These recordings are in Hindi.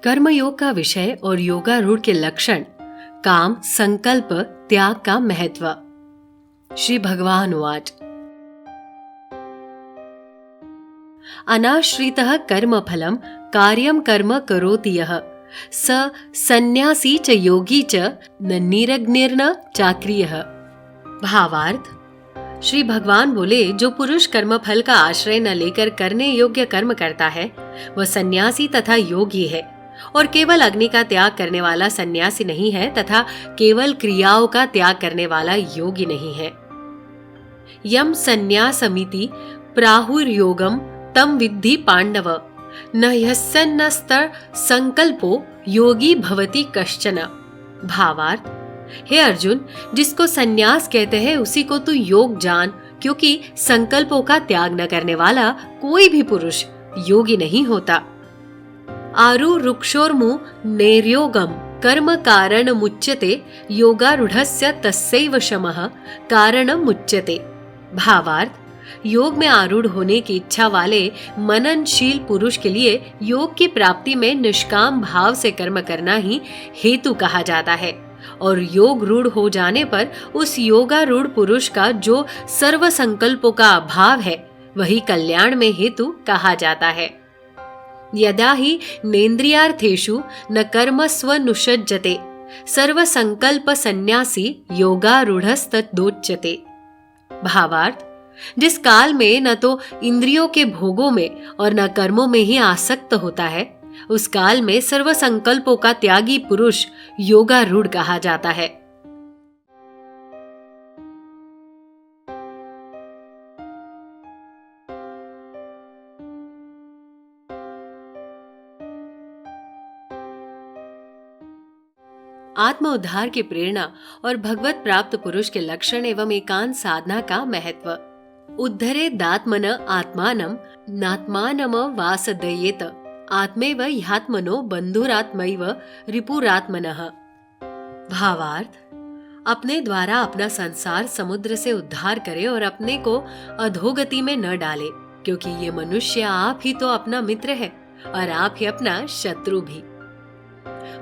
कर्मयोग का विषय और योगारूढ़ के लक्षण, काम, संकल्प, त्याग का महत्व। श्री भगवान उवाच। अनाश्रितः कर्मफलं कार्यं कर्म करोति यः स सन्न्यासी च योगी च न निरग्निर्न चाक्रियः। भावार्थ, श्री भगवान बोले, जो पुरुष कर्मफल का आश्रय न लेकर करने योग्य कर्म करता है वह सन्यासी तथा योगी है, और केवल अग्नि का त्याग करने वाला सन्यासी नहीं है तथा केवल क्रियाओं का त्याग करने वाला योगी नहीं है। यम सन्यासमिति प्राहुर्योगम तम विद्धि पांडव न ह्यसन्नस्तर संकल्पो योगी भवति कश्चन। भावार्थ, हे अर्जुन, जिसको सन्यास कहते हैं उसी को तू योग जान, क्योंकि संकल्पों का त्याग न करने वाला कोई भी पुरुष योगी नहीं होता। आरु रुक्षोर्मु नैर्योगम कर्म कारण मुच्यते योगारूढ़स्य तस्यैव शमः कारणम मुच्यते। भावार्थ, योग में आरूढ़ होने की इच्छा वाले मननशील पुरुष के लिए योग की प्राप्ति में निष्काम भाव से कर्म करना ही हेतु कहा जाता है, और योग रूढ़ हो जाने पर उस योगारूढ़ पुरुष का जो सर्व संकल्पों का अभाव है वही कल्याण में हेतु कहा जाता है। यदा हि नेन्द्रियार्थेषु न कर्मस्वनुषज्जते सर्व संकल्प सन्यासी योगारूढ़स्तदोच्यते। भावार्थ, जिस काल में न तो इंद्रियों के भोगों में और न कर्मों में ही आसक्त होता है, उस काल में सर्व संकल्पों का त्यागी पुरुष योगारूढ़ कहा जाता है। आत्म उद्धार की प्रेरणा और भगवत प्राप्त पुरुष के लक्षण एवं एकांत साधना का महत्व। उद्धरे दात्मन आत्मानं नात्मानम वासदयेत आत्मेव ह्यात्मनो बंधुरात्मैव रिपुरात्मनः। भावार्थ, अपने द्वारा अपना संसार समुद्र से उद्धार करे और अपने को अधोगति में न डाले, क्योंकि ये मनुष्य आप ही तो अपना मित्र है और आप ही अपना शत्रु भी।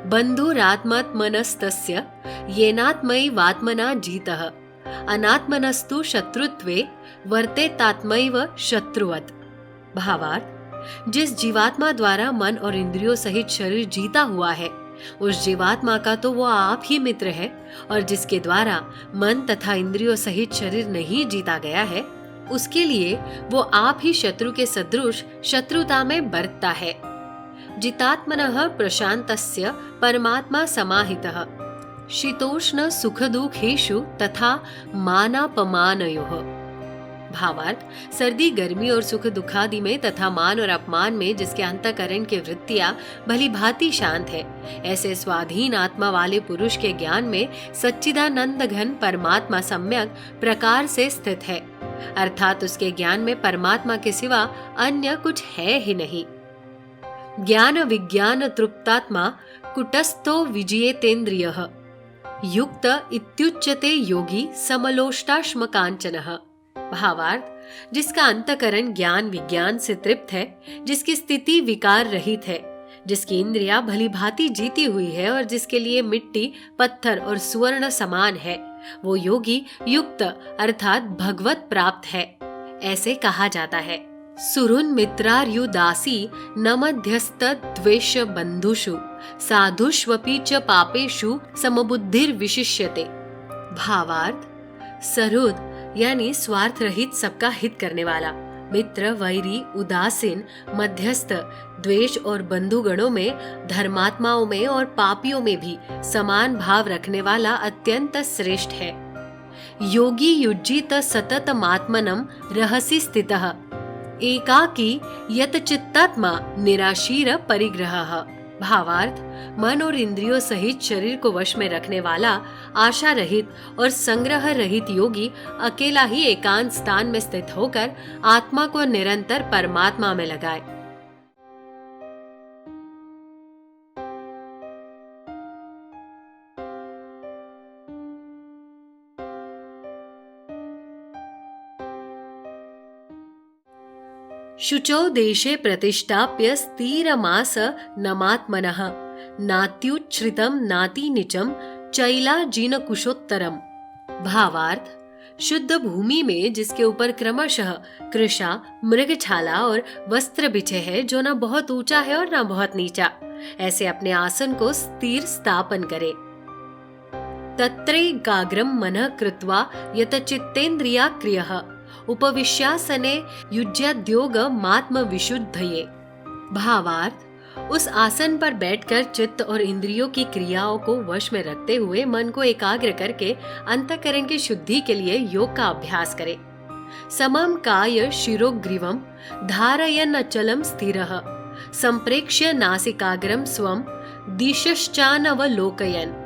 बंधुरात्मनस्तस्य येनात्मैवात्मना जीतः अनात्मनस्तु शत्रुत्वे वर्तेतात्मैव शत्रुवत्। भावार्थ, जिस जीवात्मा द्वारा मन और इंद्रियों सहित शरीर जीता हुआ है उस जीवात्मा का तो वो आप ही मित्र है, और जिसके द्वारा मन तथा इंद्रियों सहित शरीर नहीं जीता गया है उसके लिए वो आप ही शत्रु के सदृश शत्रुता में बरतता है। जितात्मनः प्रशांतस्य परमात्मा समाहितः शीतोष्ण सुख दुखेषु तथा मानापमानयोः। भावार्थ, सर्दी गर्मी और सुख दुखादि में तथा मान और अपमान में जिसके अंतःकरण की वृत्तियां भली भांति शांत है, ऐसे स्वाधीन आत्मा वाले पुरुष के ज्ञान में सच्चिदानंद घन परमात्मा सम्यक प्रकार से स्थित है, अर्थात उसके ज्ञान में परमात्मा के सिवा अन्य कुछ है ही नहीं। ज्ञान विज्ञान तृप्तात्मा कुटस्थो विजयेतेन्द्रियः युक्त इत्युच्यते योगी समलोष्टाश्म कांचनः। भावार्थ, जिसका अंतःकरण ज्ञान विज्ञान से तृप्त है, जिसकी स्थिति विकार रहित है, जिसकी इंद्रियां भली भांति जीती हुई है और जिसके लिए मिट्टी पत्थर और सुवर्ण समान है, वो योगी युक्त अर्थात भगवत प्राप्त है, ऐसे कहा जाता है। सुरुन मित्रार्युदासी न मध्यस्थ द्वेष बंधुषु साधुष्वपि च पापेषु समबुद्धिर्विशिष्यते। भावार्थ, सरुद यानी स्वार्थ रहित सबका हित करने वाला, मित्र वैरी उदासीन मध्यस्थ द्वेष और बंधुगणों में धर्मात्माओं में और पापियों में भी समान भाव रखने वाला अत्यंत श्रेष्ठ है। योगी युज्जित सततमात्मनं रहसि स्थितः एकाकी यत चित्तात्मा निराशीर परिग्रहः। भावार्थ, मन और इंद्रियों सहित शरीर को वश में रखने वाला आशा रहित और संग्रह रहित योगी अकेला ही एकांत स्थान में स्थित होकर आत्मा को निरंतर परमात्मा में लगाए। शुचौ देशे प्रतिष्ठाप्य स्थिरमास नमात्मनः नात्युच्छ्रितं नातिनीचं चैलाजिनकुशोत्तरम्। भावार्थ, शुद्ध भूमि में जिसके ऊपर क्रमशः कृषा, मृगछाला और वस्त्र बिछे हैं, जो न बहुत ऊंचा है और न बहुत नीचा, ऐसे अपने आसन को स्थिर स्थापन करे। तत्रैकाग्रं मनः कृत्वा यतचित्तेन्द्रिया क्रियः उपविश्यासने युज्याद्योगमात्म विशुद्धये। भावार्थ, उस आसन पर बैठकर चित्त और इंद्रियों की क्रियाओं को वश में रखते हुए मन को एकाग्र करके अंतःकरण की शुद्धि के लिए योग का अभ्यास करे। समम काय शिरोग्रीवम धारयन् अचलम स्थिरः संप्रेक्ष्य नासिकाग्रम स्वम दिशश्चानवलोकयन्।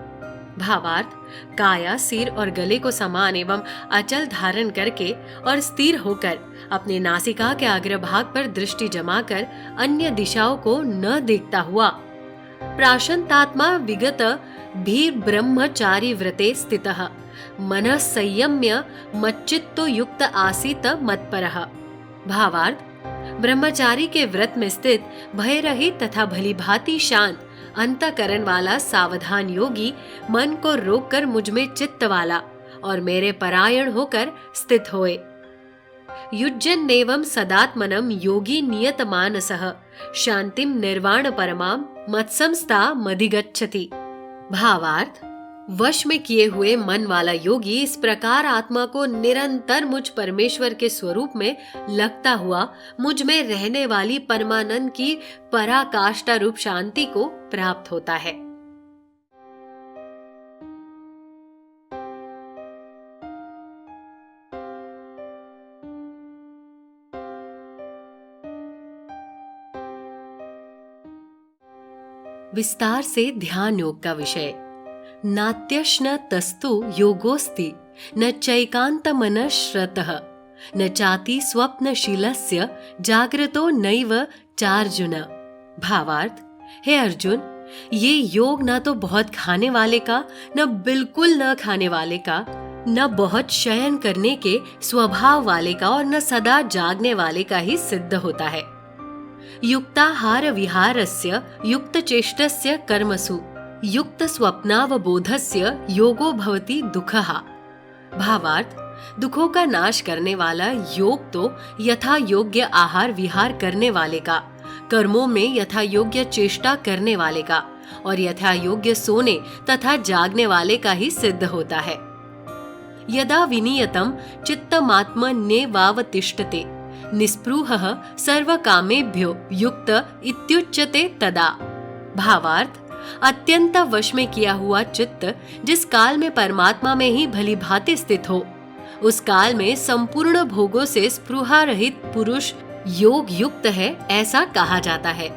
भावार्थ, काया, सिर और गले को समान एवं अचल धारण करके और स्थिर होकर अपने नासिका के अग्रभाग पर दृष्टि जमाकर अन्य दिशाओं को न देखता हुआ प्राशंतात्मा विगत भी ब्रह्मचारी व्रते स्थितः मनः संयम्य मच्चित्तो युक्त आसीत मत्परः। भावार्थ, ब्रह्मचारी के व्रत में स्थित भय रहित तथा भलीभांति शांत अंतःकरण वाला सावधान योगी मन को रोककर मुझ में चित्त वाला और मेरे परायण होकर स्थित होए। युज्यन्नेवं सदात्मनं योगी नियतमानसः शांतिं निर्वाण परमां मत्संस्था मधिगच्छति। भावार्थ, वश में किए हुए मन वाला योगी इस प्रकार आत्मा को निरंतर मुझ परमेश्वर के स्वरूप में लगता हुआ मुझ में रहने वाली परमानंद की पराकाष्ठा रूप शांति को प्राप्त होता है। विस्तार से ध्यान योग का विषय। नात्यश्न तस्तु योगोस्ति न चैकान्तमनश्रतः न चाति स्वप्नशीलस्य जागृतो नैव चार्जुन। भावार्थ, हे अर्जुन, ये योग न तो बहुत खाने वाले का, न बिल्कुल न खाने वाले का, न बहुत शयन करने के स्वभाव वाले का और न सदा जागने वाले का ही सिद्ध होता है। युक्ताहार विहारस्य युक्त चेष्टस्य कर्मसु युक्त स्वप्नावबोधस्य योगो भवति दुःखः। भावार्थ, दुखों का नाश करने वाला योग तो यथा योग्य आहार विहार करने वाले का, कर्मों में यथा योग्य चेष्टा करने वाले का और यथा योग्य सोने तथा जागने वाले का ही सिद्ध होता है। यदा विनियतम चित्तमात्मन्येवावतिष्ठते निस्पृहः सर्वकामेभ्यो युक्त इत्युच्यते तदा। भावार्थ, अत्यंत वश में किया हुआ चित्त जिस काल में परमात्मा में ही भली भांति स्थित हो, उस काल में संपूर्ण भोगों से स्पृहा रहित पुरुष योग युक्त है, ऐसा कहा जाता है।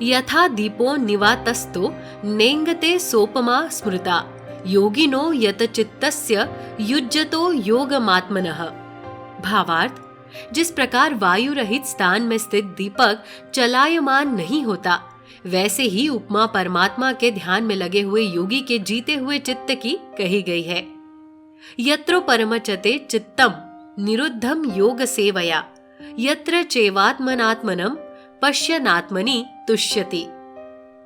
यथा दीपो निवातस्तो नेंगते सोपमा स्मृता योगिनो यत चित्तस्य युज्यतो योगमात्मनः। भावार्थ, जिस प्रकार वायु रहित स्थान में स्थित दीपक चलायमान नहीं होता, वैसे ही उपमा परमात्मा के ध्यान में लगे हुए योगी के जीते हुए चित्त की कही गई है। यत्रो परमचते चित्तम निरुद्धम योग सेवया यत्र चैवात्मनात्मनं पश्यनात्मनि तुष्यति।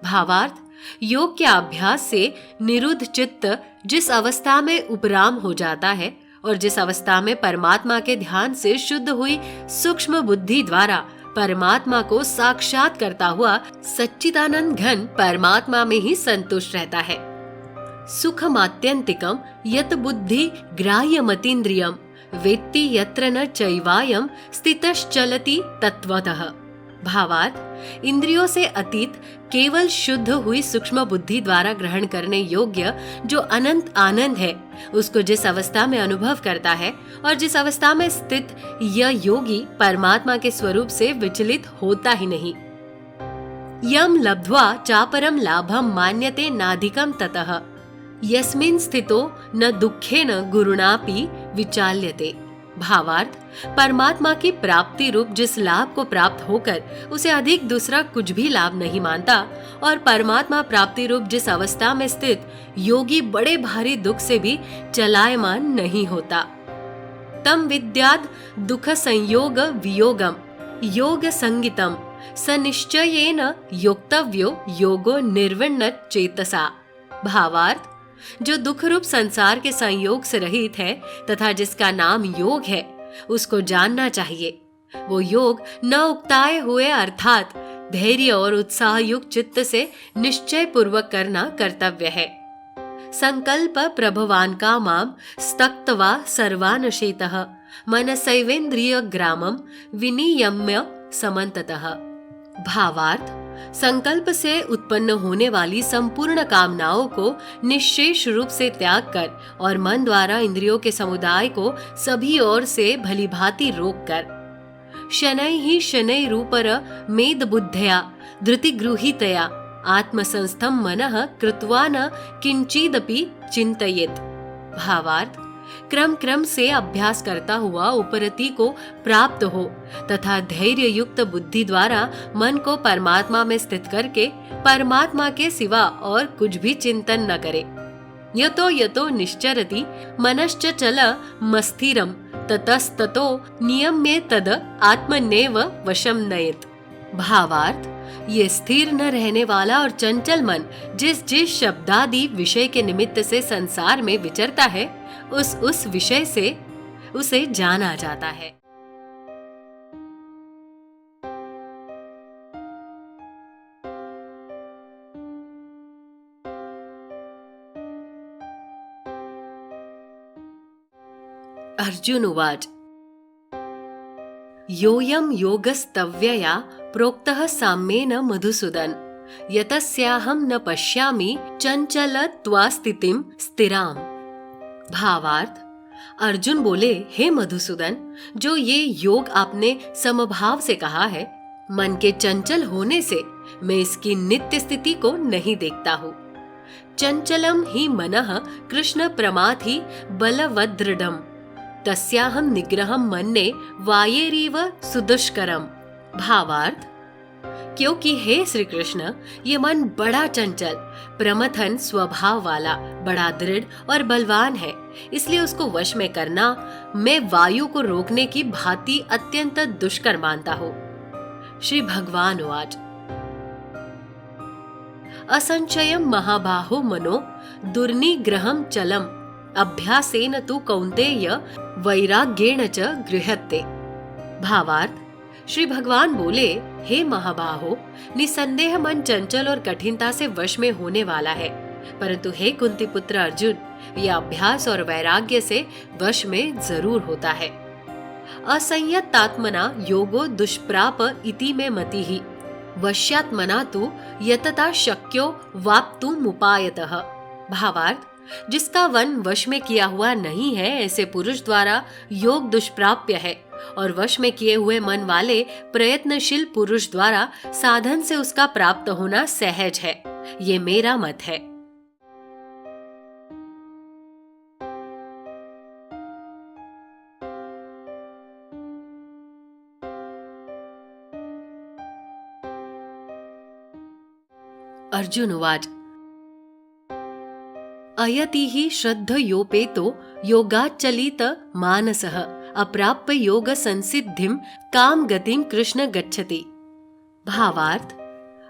भावार्थ, योग के अभ्यास से निरुद्ध चित्त जिस अवस्था में उपराम हो जाता है और जिस अवस्था में परमात्मा के ध्यान से शुद्ध हुई सूक्ष्म बुद्धि द्वारा परमात्मा को साक्षात करता हुआ सच्चिदानंद घन परमात्मा में ही संतुष्ट रहता है। सुखमात्यंतिकम यत बुद्धि ग्राह्यमतीन्द्रियम वेत्ति यत्र न चैवायम स्थितश्चलति तत्वतः। भावार्थ, इंद्रियों से अतीत केवल शुद्ध हुई सूक्ष्म बुद्धि द्वारा ग्रहण करने योग्य जो अनंत आनंद है, उसको जिस अवस्था में अनुभव करता है और जिस अवस्था में स्थित यह योगी परमात्मा के स्वरूप से विचलित होता ही नहीं। यम लब्ध्वा चापरम लाभम मान्यते नाधिकम ततः यस्मिन् स्थितो न दुःखेन गुरुणापि विचाल्यते। भावार्थ, परमात्मा की प्राप्ति रूप जिस लाभ को प्राप्त होकर उसे अधिक दूसरा कुछ भी लाभ नहीं मानता और परमात्मा प्राप्ति रूप जिस अवस्था में स्थित योगी बड़े भारी दुख से भी चलायमान नहीं होता। तम विद्याद दुख संयोग वियोगम योग संगितम स निश्चयेन योक्तव्यो योगो निर्विण्ण चेतसा। भावार्थ, जो दुख रूप संसार के संयोग से रहित है तथा जिसका नाम योग है, उसको जानना चाहिए। वो योग न उक्ताए हुए अर्थात धैर्य और उत्साह युक्त चित्त से निश्चय पूर्वक करना कर्तव्य है। संकल्प प्रभवान कामाम स्तक्त्वा सर्वानशेतः मनसैवेन्द्रिय ग्रामम विनियम्य समन्ततः। भावार्थ, संकल्प से उत्पन्न होने वाली संपूर्ण कामनाओं को निश्चेष रूप से त्याग कर और मन द्वारा इंद्रियों के समुदाय को सभी ओर से भलीभांति रोक कर शनै ही शनै रूपर मेद बुद्धया धृतिगृहीतया आत्मसंस्थम मनः कृत्वा न किंचिदपि चिंतयेत्। भावार्थ, क्रम क्रम से अभ्यास करता हुआ उपरति को प्राप्त हो तथा धैर्य युक्त बुद्धि द्वारा मन को परमात्मा में स्थित करके परमात्मा के सिवा और कुछ भी चिंतन न करे। यतो यतो निश्चरति मनश्च चल मस्थिरम ततस्ततो नियम्ये तद आत्मनेव वशम नयेत्। भावार्थ, ये स्थिर न रहने वाला और चंचल मन जिस जिस शब्दादि विषय के निमित्त से संसार में विचरता है, उस विषय से उसे जाना जाता है। अर्जुन उवाच योऽयं योगस्तव्यया प्रोक्तः साम्येन मधुसूदन यतस्याहं न पश्यामि चंचलत्वास्थितिं स्थिराम। भावार्थ, अर्जुन बोले, हे मधुसूदन, जो ये योग आपने समभाव से कहा है, मन के चंचल होने से मैं इसकी नित्य स्थिति को नहीं देखता हूँ। चंचलम ही मनः कृष्ण प्रमाथि बलवदृढ़म् तस्याहं निग्रहं मन्ये वायेरिव सुदुष्करम। भावार्थ, क्योंकि हे श्री कृष्ण, ये मन बड़ा चंचल प्रमथन स्वभाव वाला बड़ा दृढ़ और बलवान है, इसलिए उसको वश में करना मैं वायु को रोकने की भांति अत्यंत दुष्कर मानता हूँ। श्री भगवान उवाच असंचयम महाबाहो मनो दुर्निग्रहम चलम अभ्यासेन तु कौन्तेय वैराग्येण च गृह्यते। भावार्थ, श्री भगवान बोले, हे महाबाहो, निसंदेह मन चंचल और कठिनता से वश में होने वाला है, परंतु हे कुंती पुत्र अर्जुन, यह अभ्यास और वैराग्य से वश में जरूर होता है। असंयतात्मना योगो दुष्प्राप इति में मतिः वश्यात्मना तु यतता शक्यो वाप्तुमुपायतः। भावार्थ, जिसका वन वश में किया हुआ नहीं है, ऐसे पुरुष द्वारा योग दुष्प्राप्य है और वश में किए हुए मन वाले प्रयत्नशील पुरुष द्वारा साधन से उसका प्राप्त होना सहज है। ये मेरा मत है। अर्जुन उवाच अयति हि श्रद्धयोपेतो योगाच्चलित मानसः अप्राप्य योग संसिद्धिम काम गतिम कृष्ण गच्छति। भावार्थ,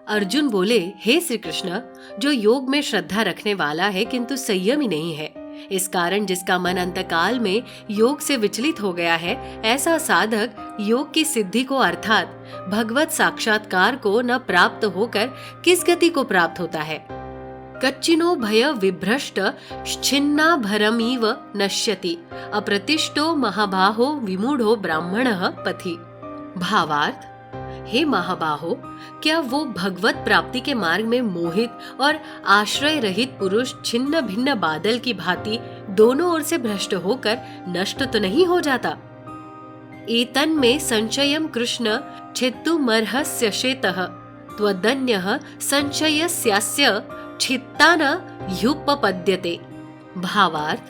अर्जुन बोले, हे श्री कृष्ण, जो योग में श्रद्धा रखने वाला है किंतु संयमी नहीं है, इस कारण जिसका मन अंतकाल में योग से विचलित हो गया है, ऐसा साधक योग की सिद्धि को अर्थात भगवत साक्षात्कार को न प्राप्त होकर किस गति को प्राप्त होता है। कच्चिनो भय विभ्रष्ट छिन्नाभरमिव नश्यति अप्रतिष्ठो महाबाहो विमूढ़ो ब्राह्मणः पथि। भावार्थ, हे महाबाहो, क्या वो भगवत प्राप्ति के मार्ग में मोहित और आश्रय रहित पुरुष छिन्न भिन्न बादल की भांति दोनों ओर से भ्रष्ट होकर नष्ट तो नहीं हो जाता। एतन् में संशयम कृष्ण छित्तुमर्हस्य शेतः त्वदन्यः संशयस्यास्य छित्तान ह्युपपद्यते। भावार्थ,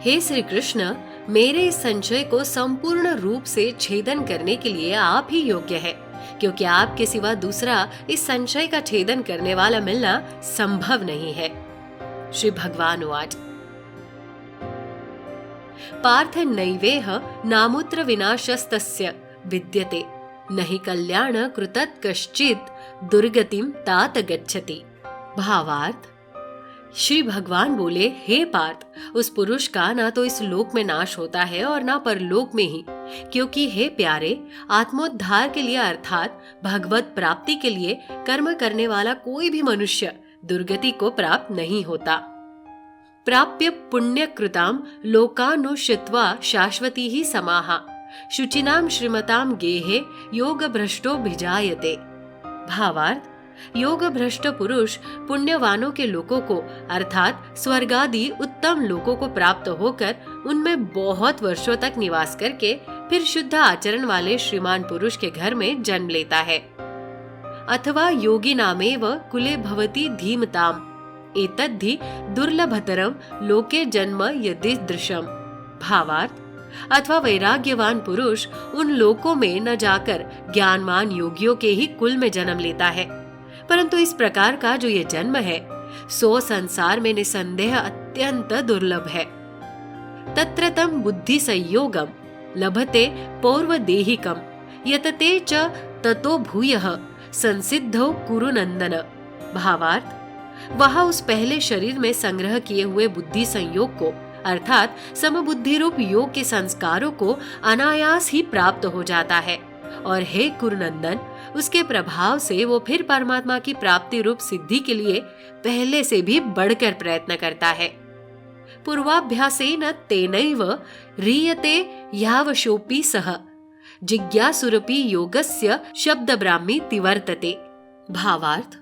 हे श्री कृष्ण, मेरे इस संशय को संपूर्ण रूप से छेदन करने के लिए आप ही योग्य है, क्योंकि आपके सिवा दूसरा इस संशय का छेदन करने वाला मिलना संभव नहीं है। श्री भगवान उवाच पार्थ नैवेह नामुत्र विनाशस्तस्य विद्यते नहि कल्याण कृतत् कश्चित दुर्गतिम तात गच्छति। भावार्थ, श्री भगवान बोले, हे पार्थ, उस पुरुष का ना तो इस लोक में नाश होता है और ना परलोक में ही, क्योंकि हे प्यारे, आत्मोद्धार के लिए अर्थात भगवत प्राप्ति के लिए कर्म करने वाला कोई भी मनुष्य दुर्गति को प्राप्त नहीं होता। प्राप्य पुण्य कृताम लोकानुशित्वा शाश्वती ही समाहा शुचिनाम श्रीमताम गेहे योग भ्रष्टो भिजायते। भावार्थ, योग भ्रष्ट पुरुष पुण्यवानों के लोकों को अर्थात स्वर्गादि उत्तम लोकों को प्राप्त होकर उनमें बहुत वर्षों तक निवास करके फिर शुद्ध आचरण वाले श्रीमान पुरुष के घर में जन्म लेता है। अथवा योगी नामेव कुले भवति धीमताम एतद्धि दुर्लभतरम लोके जन्म यदि दृशम। भावार्थ, अथवा वैराग्यवान पुरुष उन लोकों में न जाकर ज्ञानवान योगियों के ही कुल में जन्म लेता है, परंतु इस प्रकार का जो ये जन्म है सो संसार में निसंदेह अत्यंत दुर्लभ है। तत्र तम बुद्धि संयोगम लभते पौर्वदेहिकम यतते च ततो भूयः संसिद्धो कुरु नंदन। भावार्थ, वह उस पहले शरीर में संग्रह किए हुए बुद्धि संयोग को अर्थात समबुद्धि रूप योग के संस्कारों को अनायास ही प्राप्त हो जाता है और हे कुरुनंदन, उसके प्रभाव से वो फिर परमात्मा की प्राप्ति रूप सिद्धि के लिए पहले से भी बढ़कर प्रयत्न करता है। पूर्वाभ्यासेन तेनैव ह्रियते यावशोऽपि सः जिज्ञासुरपि योगस्य शब्द ब्राह्मी तिवर्तते। भावार्थ,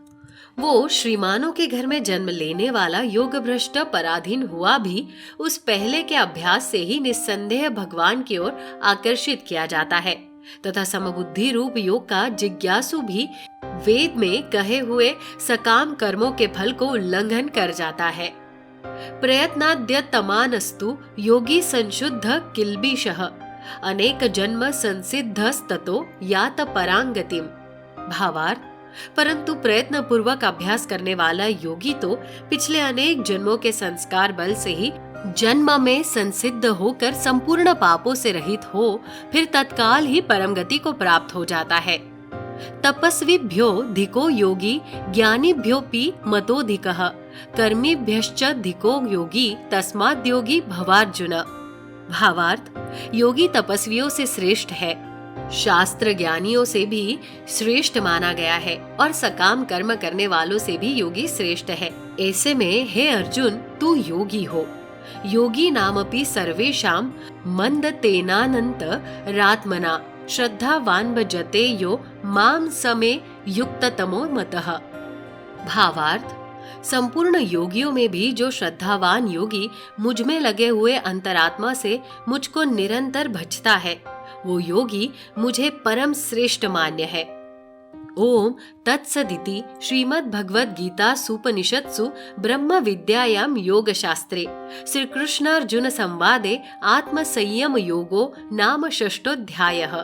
वो श्रीमानों के घर में जन्म लेने वाला योग भ्रष्ट पराधीन हुआ भी उस पहले के अभ्यास से ही निस्संदेह भगवान की ओर आकर्षित किया जाता है तथा समबुद्धि रूप योग का जिज्ञासु भी वेद में कहे हुए सकाम कर्मों के फल को उल्लंघन कर जाता है। प्रयत्नाद्यतमानस्तु योगी संशुद्ध किल्बिषः अनेक जन्म संसिद्धस्ततो यात परांगतिम। भावार्थ, परंतु प्रयत्न पूर्वक अभ्यास करने वाला योगी तो पिछले अनेक जन्मों के संस्कार बल से ही जन्म में संसिद्ध होकर संपूर्ण पापों से रहित हो फिर तत्काल ही परम गति को प्राप्त हो जाता है। तपस्विभ्यो धिको योगी ज्ञानिभ्योऽपि मतोऽधिकः कर्मिभ्यश्च धिको योगी तस्माद् योगी भवार्जुन। भावार्थ, योगी तपस्वियों से श्रेष्ठ है, शास्त्र ज्ञानियों से भी श्रेष्ठ माना गया है और सकाम कर्म करने वालों से भी योगी श्रेष्ठ है। ऐसे में हे अर्जुन, तू योगी हो। योगी नामपि सर्वेषां मंद तेनानंत रात्मना श्रद्धावान भजते यो माम समे युक्ततमो मतः। भावार्थ, संपूर्ण योगियों में भी जो श्रद्धावान योगी मुझ में लगे हुए अंतरात्मा से मुझको निरंतर भजता है वो योगी मुझे परम श्रेष्ठ मान्य है। ओम तत्सदिति श्रीमद् भगवद गीता सुपनिषत्सु ब्रह्म विद्यायाम योग शास्त्रे श्री कृष्णार्जुन संवादे आत्म संयम योगो नाम षष्ठोऽध्यायः।